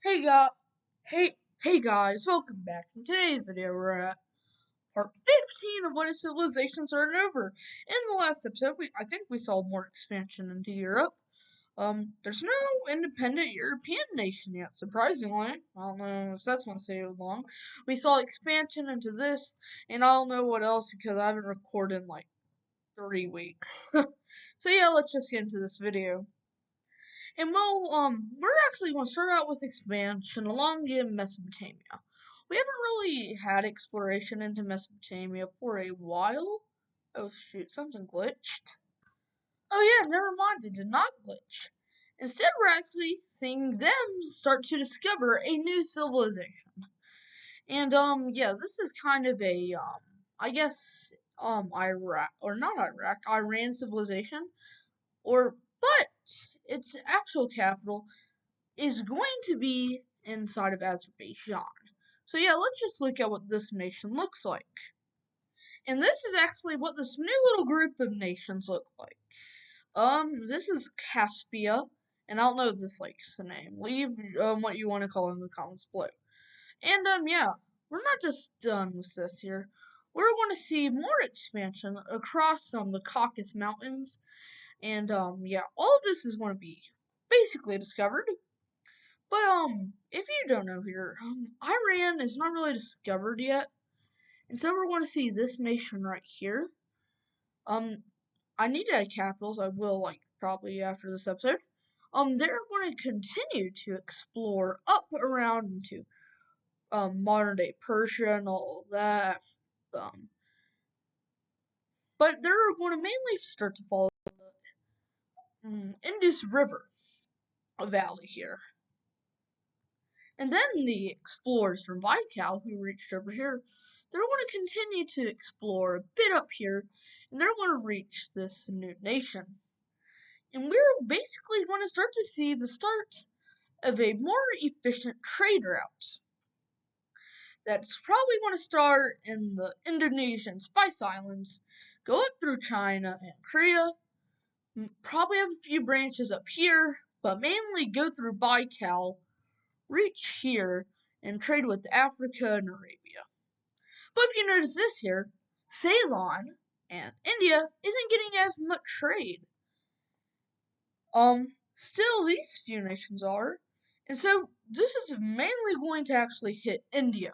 Hey guys, hey guys, welcome back. In today's video, we're at part 15 of When a Civilization Started Over. In the last episode, I think we saw more expansion into Europe. There's no independent European nation yet, surprisingly. I don't know if that's going to stay long. We saw expansion into this, and I don't know what else because I haven't recorded in like 3 weeks. So yeah, let's just get into this video. And we're actually going to start out with expansion along in Mesopotamia. We haven't really had exploration into Mesopotamia for a while. Oh shoot, something glitched. Oh yeah, never mind, it did not glitch. Instead, we're actually seeing them start to discover a new civilization. And yeah, this is kind of a I guess Iraq or not Iraq, Iran civilization. But its actual capital is going to be inside of Azerbaijan. So yeah, let's just look at what this nation looks like. And this is actually what this new little group of nations look like. This is Caspia, and I don't know if this likes the name. Leave what you want to call it in the comments below. And yeah, we're not just done with this here. We're going to see more expansion across the Caucasus Mountains, and yeah, all of this is going to be basically discovered. But if you don't know here, Iran is not really discovered yet, and so we're going to see this nation right here. Um, I need to add capitals. I will probably after this episode. They're going to continue to explore up around into modern day Persia and all that. But they're going to mainly start to follow the Indus River valley here. And then the explorers from Baikal who reached over here, they're going to continue to explore a bit up here, and they're going to reach this new nation. And we're basically going to start to see the start of a more efficient trade route. That's probably going to start in the Indonesian Spice Islands, go up through China and Korea, probably have a few branches up here, but mainly go through Baikal, reach here, and trade with Africa and Arabia. But if you notice this here, Ceylon and India isn't getting as much trade. Still these few nations are, and so this is mainly going to actually hit India.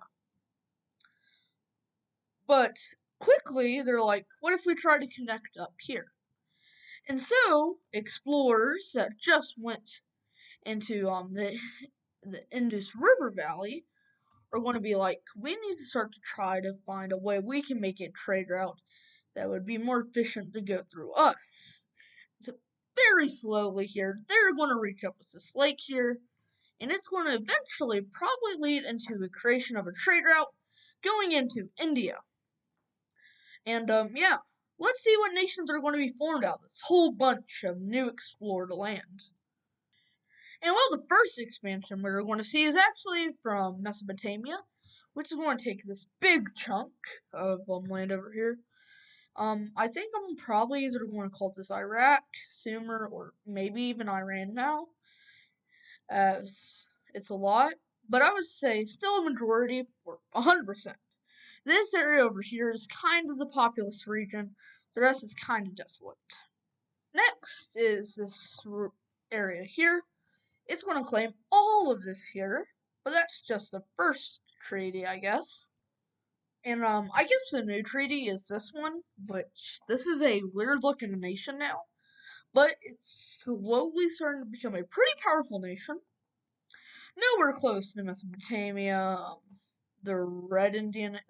But quickly they're like, what if we try to connect up here? And so explorers that just went into the Indus River Valley are going to be like, we need to start to try to find a way we can make a trade route that would be more efficient to go through us. So very slowly here, they're going to reach up with this lake here, and it's going to eventually probably lead into the creation of a trade route going into India. And yeah, let's see what nations are going to be formed out of this whole bunch of new explored land. And well, the first expansion we're going to see is actually from Mesopotamia, which is going to take this big chunk of land over here. I think I'm probably either going to call this Iraq, Sumer, or maybe even Iran now, as it's a lot. But I would say still a majority, or 100%. This area over here is kind of the populous region. The rest is kind of desolate. Next is this area here. It's going to claim all of this here, but that's just the first treaty, I guess. And I guess the new treaty is this one, which this is a weird-looking nation now, but it's slowly starting to become a pretty powerful nation. Nowhere close to Mesopotamia. The Red Indian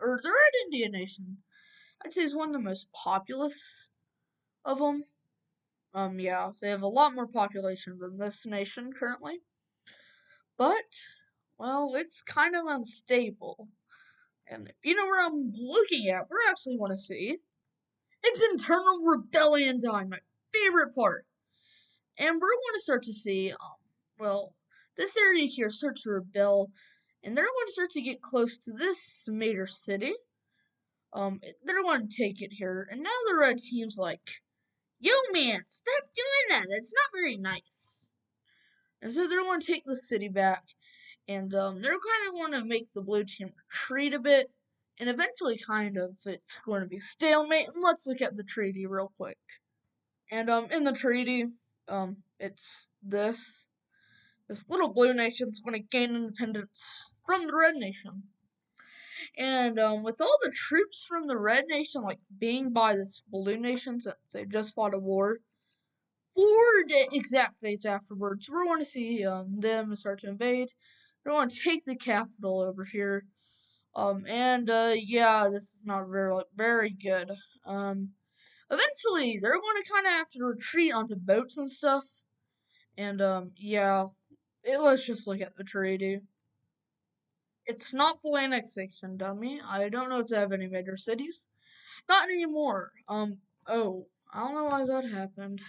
Nation, I'd say, is one of the most populous of them. Yeah, they have a lot more population than this nation currently. But, well, it's kind of unstable. And if you know where I'm looking at, we're actually want to see. It's internal rebellion time, my favorite part. And we're going to start to see, well, this area here starts to rebel, and they're going to start to get close to this major city. They're going to take it here, and now the red team's like, yo man, stop doing that, that's not very nice. And so they're going to take the city back, And they're kind of want to make the blue team retreat a bit, and eventually it's going to be stalemate. And let's look at the treaty real quick. And in the treaty, it's this little blue nation's going to gain independence from the red nation. And with all the troops from the red nation like being by this blue nation since they just fought a war, 4 exact days afterwards, we're going to see them start to invade. They're going to take the capital over here. Yeah, this is not very good. Eventually, they're going to kind of have to retreat onto boats and stuff. And, yeah, let's just look at the treaty. It's not full annexation, dummy. I don't know if they have any major cities. Not anymore. Oh, I don't know why that happened.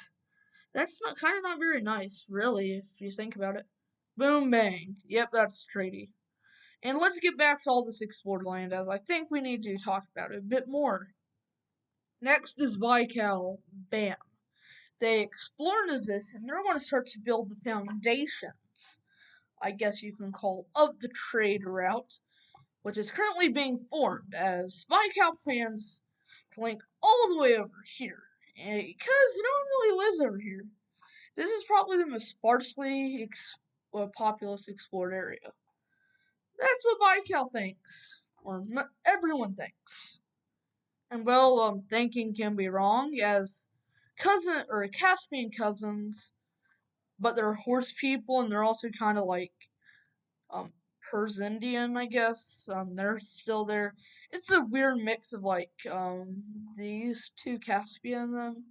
That's not very nice, really, if you think about it. Boom, bang. Yep, that's the treaty. And let's get back to all this explored land, as I think we need to talk about it a bit more. Next is Baikal. Bam. They explored this, and they're going to start to build the foundations, I guess you can call, of the trade route, which is currently being formed, as Baikal plans to link all the way over here. And because no one really lives over here, this is probably the most sparsely populous explored area. That's what Baikal thinks, or everyone thinks. And well, thinking can be wrong, as Caspian cousins, but they're horse people, and they're also kind of like Persian, I guess. They're still there. It's a weird mix of like these two Caspian then.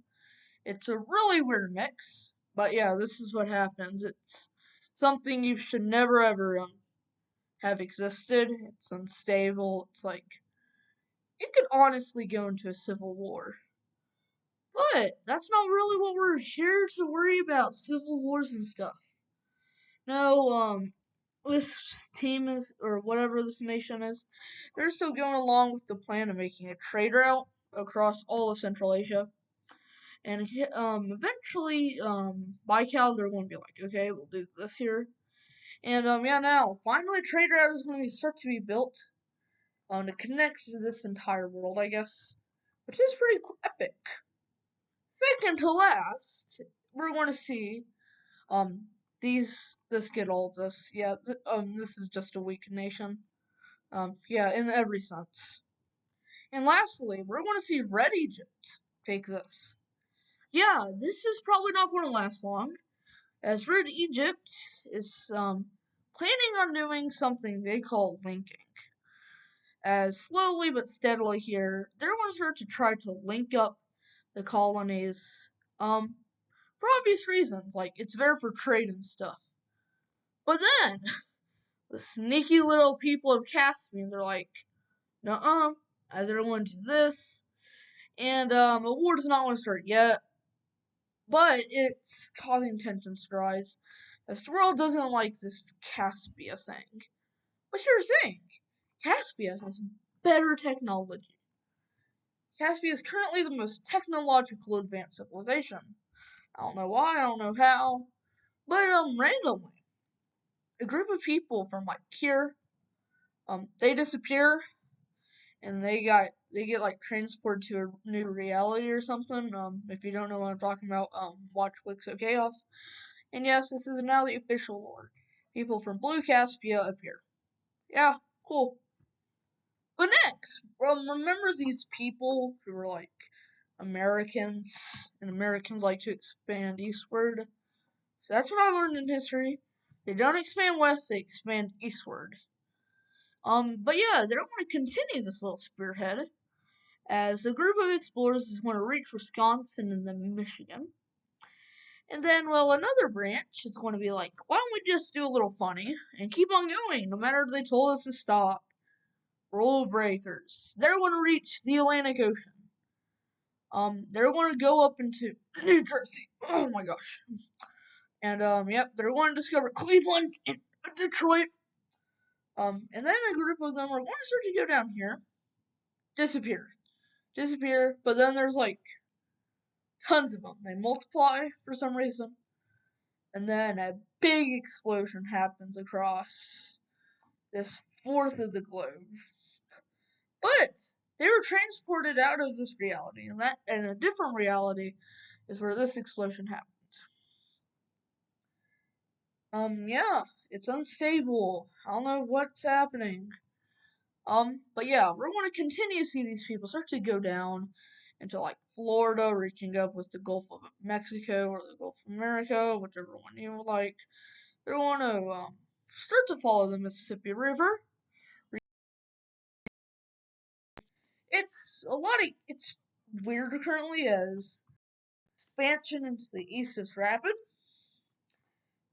It's a really weird mix. But yeah, this is what happens. It's something you should never ever have existed. It's unstable. It's like it could honestly go into a civil war. But that's not really what we're here to worry about, civil wars and stuff. No, this team is, or whatever this nation is, they're still going along with the plan of making a trade route across all of Central Asia. And eventually, Baikal, they're going to be like, okay, we'll do this here. And yeah, now finally, a trade route is going to start to be built to connect to this entire world, I guess, which is pretty epic. Second to last, we're going to see this get all of this. Yeah, this is just a weak nation. Yeah, in every sense. And lastly, we're going to see Red Egypt take this. Yeah, this is probably not going to last long, as Red Egypt is planning on doing something they call linking. As slowly but steadily here, they're going to start to try to link up the colonies, for obvious reasons, like it's there for trade and stuff. But then, the sneaky little people of Caspian, they're like, nuh-uh, as everyone does this, and a war's not going to start yet, but it's causing tensions to rise, as the world doesn't like this Caspia thing. But here's the thing, Caspia has better technology. Caspia is currently the most technologically advanced civilization. I don't know why, I don't know how, but randomly, a group of people from like here, they disappear, and they get like transported to a new reality or something. If you don't know what I'm talking about, watch Wixo Chaos. And yes, this is now the official lore. People from Blue Caspia appear. Yeah, cool. But next, remember these people who were like Americans, and Americans like to expand eastward? So that's what I learned in history. They don't expand west, they expand eastward. But yeah, they're going to continue this little spearhead, as a group of explorers is going to reach Wisconsin and then Michigan. And then, well, another branch is going to be like, why don't we just do a little funny and keep on going, no matter if they told us to stop. Rule breakers. They're going to reach the Atlantic Ocean. They're going to go up into New Jersey. Oh my gosh. And, yep, they're going to discover Cleveland and Detroit. And then a group of them are going to start to go down here. Disappear, but then there's like tons of them. They multiply for some reason. And then a big explosion happens across this fourth of the globe. But they were transported out of this reality, and a different reality is where this explosion happened. Yeah, it's unstable. I don't know what's happening. But yeah, we're going to continue to see these people start to go down into like Florida, reaching up with the Gulf of Mexico or the Gulf of America, whichever one you like. They're going to start to follow the Mississippi River. It's weird currently as expansion into the east is rapid,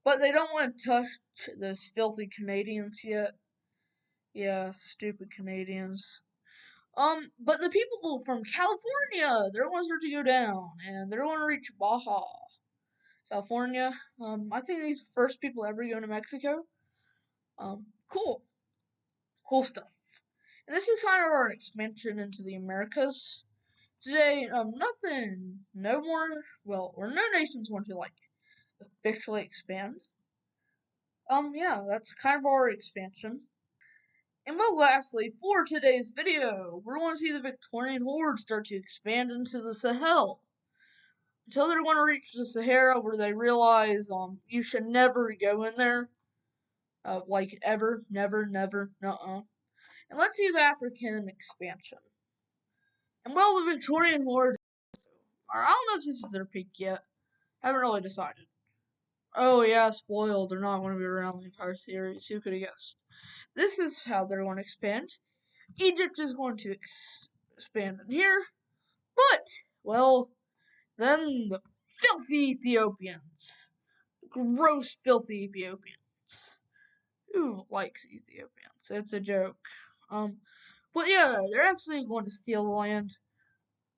but they don't want to touch those filthy Canadians yet. Yeah, stupid Canadians. But the people from California, they're ones who are to go down, and they're going to reach Baja, California. I think these are the first people ever go to Mexico. Cool, cool stuff. And this is kind of our expansion into the Americas. Today, no more, or no nations want to like officially expand. Yeah, that's kind of our expansion. And well, lastly, for today's video, we're going to see the Victorian horde start to expand into the Sahel. Until they're going to reach the Sahara where they realize you should never go in there. Like ever, never, nuh-uh. And let's see the African expansion. And well, the Victorian horde, I don't know if this is their peak yet. I haven't really decided. Oh yeah, spoiled. They're not going to be around the entire series. Who could have guessed? This is how they're going to expand. Egypt is going to expand in here. But, well, then the filthy Ethiopians. Gross, filthy Ethiopians. Who likes Ethiopians? It's a joke. But yeah, they're actually going to steal the land.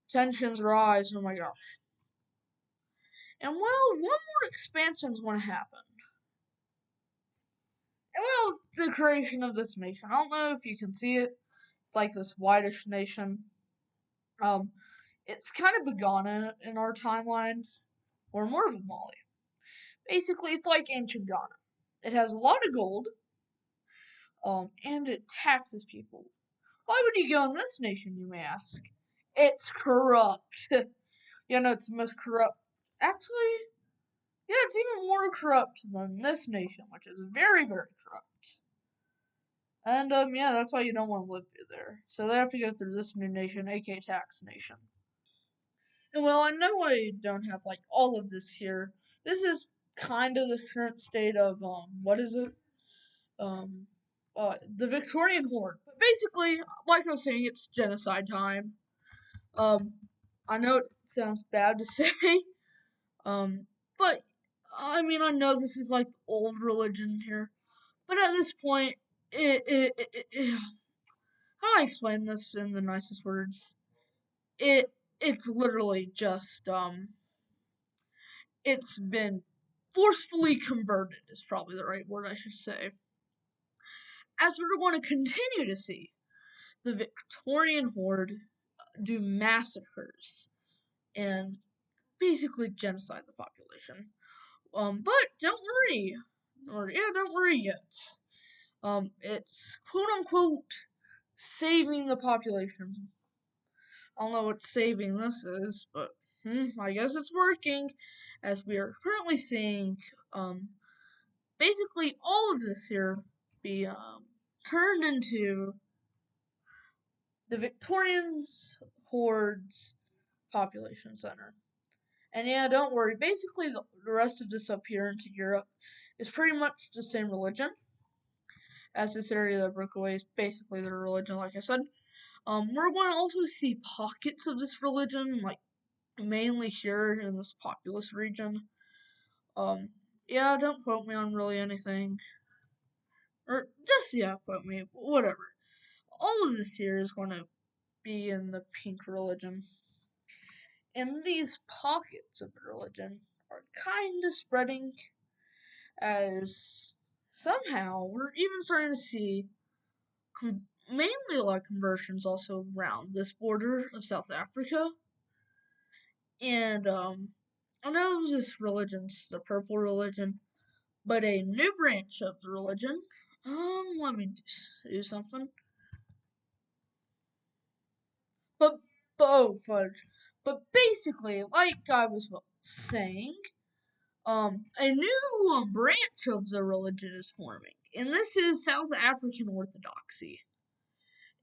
Tensions rise. Oh my gosh. And well, one more expansion's going to happen. And well, it's the creation of this nation. I don't know if you can see it. It's like this whitish nation. It's kind of a Ghana in our timeline, or more of a Mali. Basically, it's like ancient Ghana. It has a lot of gold, and it taxes people. Why would you go in this nation, you may ask? It's corrupt. It's the most corrupt. Actually, yeah, it's even more corrupt than this nation, which is very, very corrupt. And, yeah, that's why you don't want to live through there. So they have to go through this new nation, aka Tax Nation. And well, I know I don't have, like, all of this here. This is kind of the current state of, what is it? The Victorian horde. But basically, like I was saying, it's genocide time. I know it sounds bad to say, but I mean, I know this is like the old religion here, but at this point, how do I explain this in the nicest words? It's literally just it's been forcefully converted is probably the right word I should say. As we're going to continue to see the Victorian horde do massacres and basically genocide the population. But don't worry, don't worry yet. It's quote unquote saving the population. I don't know what saving this is, but I guess it's working, as we are currently seeing basically all of this here be turned into the Victorians Horde's population center. And yeah, don't worry. Basically, the rest of this up here into Europe is pretty much the same religion as this area that broke away is basically their religion, like I said. We're going to also see pockets of this religion, like mainly here in this populous region. Yeah, don't quote me on really anything. Or just, yeah, quote me, whatever. All of this here is going to be in the pink religion. And these pockets of religion are kind of spreading as somehow we're even starting to see mainly a lot of conversions also around this border of South Africa. And I know this religion's the purple religion, but a new branch of the religion, Let me just do something. But, oh, fudge. But basically, like I was saying, a new branch of the religion is forming, and this is South African Orthodoxy.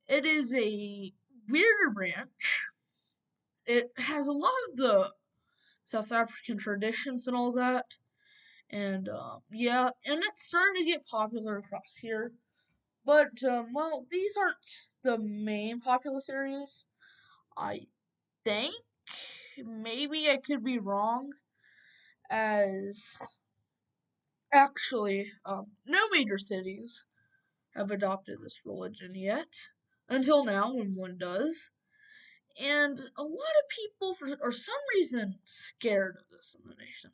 It is a weirder branch. It has a lot of the South African traditions and all that, and yeah, and it's starting to get popular across here. But well, these aren't the main populous areas. I think maybe I could be wrong, as actually, no major cities have adopted this religion yet, until now, when one does. And a lot of people, for some reason, scared of this in the nation,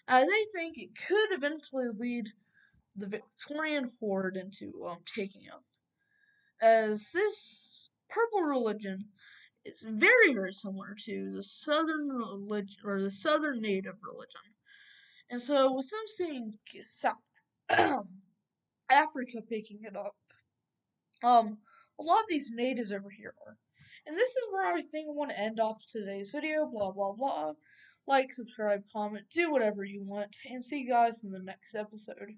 as they think it could eventually lead the Victorian horde into taking up. As this purple religion is very, very similar to the southern religion or the southern native religion. And so, with them seeing South Africa picking it up, a lot of these natives over here are. And this is where I think I want to end off today's video. Blah blah blah. Like, subscribe, comment, do whatever you want, and see you guys in the next episode.